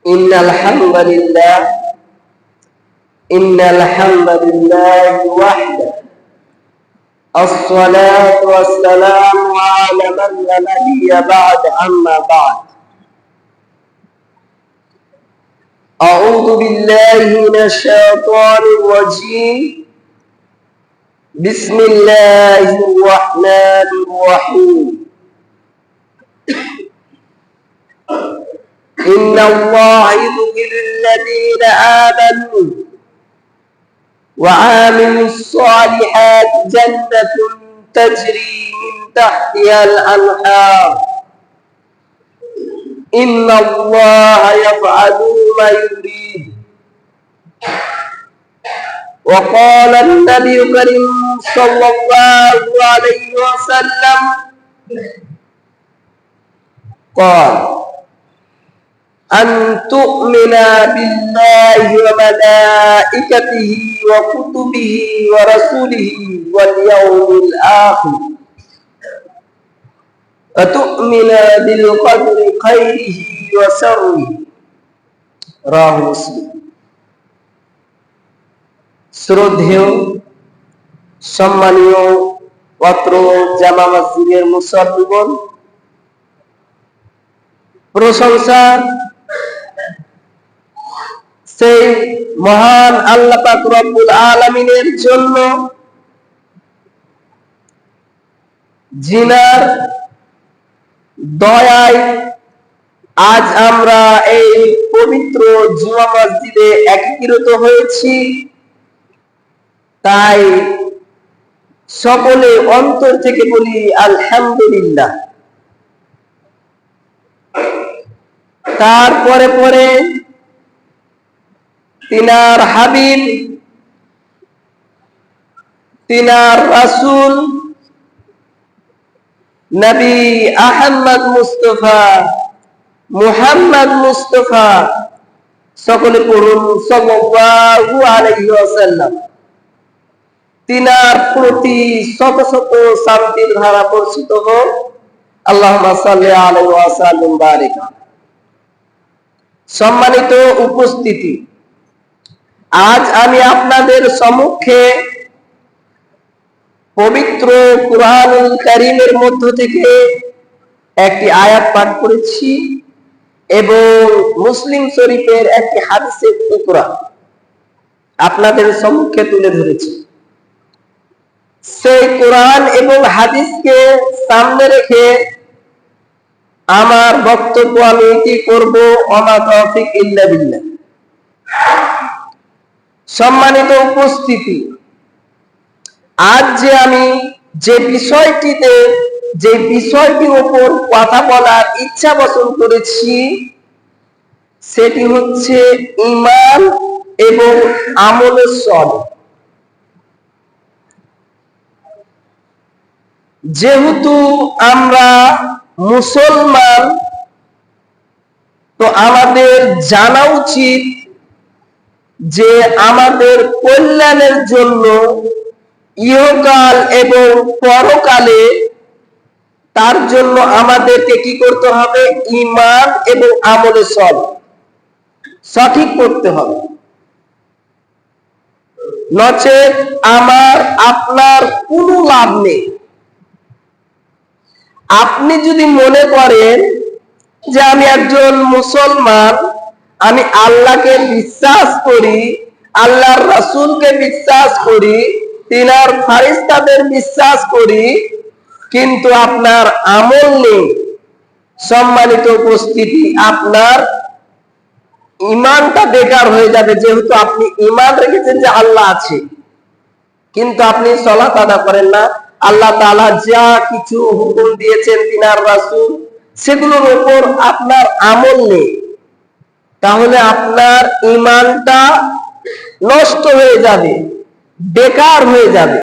إن الحمد لله وحده الصلاة والسلام على من لا نبي بعد أما بعد أعوذ بالله من الشيطان الرجيم بسم الله الرحمن الرحيم إن الله يدخل الذين آمنوا وعاملوا الصالحات جنة تجري من تحتها الأنهار إن الله يفعل ما يريد. وقال النبي الكريم صلى الله عليه وسلم قال أن تؤمن بالله وملائكته وكتبه ورسوله واليوم الآخر وتؤمن بالقدر خيره وشره رواه مسلم। শ্রদ্ধেয় সম্মানীয় অত্র জামা মসজিদের মুসল্লিগণ, প্রশংসা সেই মহান আল্লাহ পাক রব্বুল আলামিনের জন্য, যিনার দয়ায় আজ আমরা এই পবিত্র জুমা মসজিদে একত্রিত হয়েছি। তাই সকলে অন্তর থেকে বলি আলহামদুলিল্লাহ। তারপরে পরে তিনার হাবিব, তিনার রাসূল নবী আহমদ মুস্তাফা মুহাম্মদ মুস্তাফা, সকলে পড়ুন সাল্লাল্লাহু আলাইহি ওয়াসাল্লাম। তিনার প্রতি শত শত শান্তির ধারা বর্ষিত হোক। আল্লাহুম্মা সাল্লি আলাইহি ওয়া সাল্লিম বারিক। সম্মানিত উপস্থিতি, আজ আমি আপনাদের সম্মুখে পবিত্র কুরআনুল কারীমের মধ্য থেকে একটি আয়াত পাঠ করেছি এবং মুসলিম শরীফের একটি হাদিসের টুকরা আপনাদের সম্মুখে তুলে ধরেছি। সেই কোরআন এবং হাদিসকে সামনে রেখে আমার বক্তব্য আমি কি করব, ওমা তাওফিক ইল্লা বিল্লাহ। সম্মানিত উপস্থিতি, আজ যে আমি যে বিষয়টির উপর কথা বলার ইচ্ছা পোষণ করেছি সেটি হচ্ছে ঈমান এবং আমলের সলিহ। যেহেতু আমরা মুসলমান, তো আমাদের জানা উচিত যে আমাদের কল্যাণের জন্য ইহকাল এবং পরকালে তার জন্য আমাদেরকে কি করতে হবে? ঈমান এবং আমলে সঠিক করতে হবে, নচেত আমার আপনার কোনো লাভ নেই। আপনি যদি মনে করেন যে আমি একজন মুসলমান, আমি আল্লাহকে বিশ্বাস করি, আল্লাহর রাসূলকে বিশ্বাস করি, তিনার ফেরেশতাদের বিশ্বাস করি, কিন্তু আপনার আমল নেই, সম্মানিত উপস্থিতি, আপনার ঈমানটা বেকার হয়ে যাবে। যেহেতু আপনি ঈমান রেখেছেন যে আল্লাহ আছে, কিন্তু আপনি সালাত আদা করেন না, আল্লাহ তাআলা যা কিছু হুকুম দিয়েছেন তিনার রাসূল সেগুলোর উপর আপনার আমল নেই, তাহলে আপনার ঈমানটা নষ্ট হয়ে যাবে, বেকার হয়ে যাবে।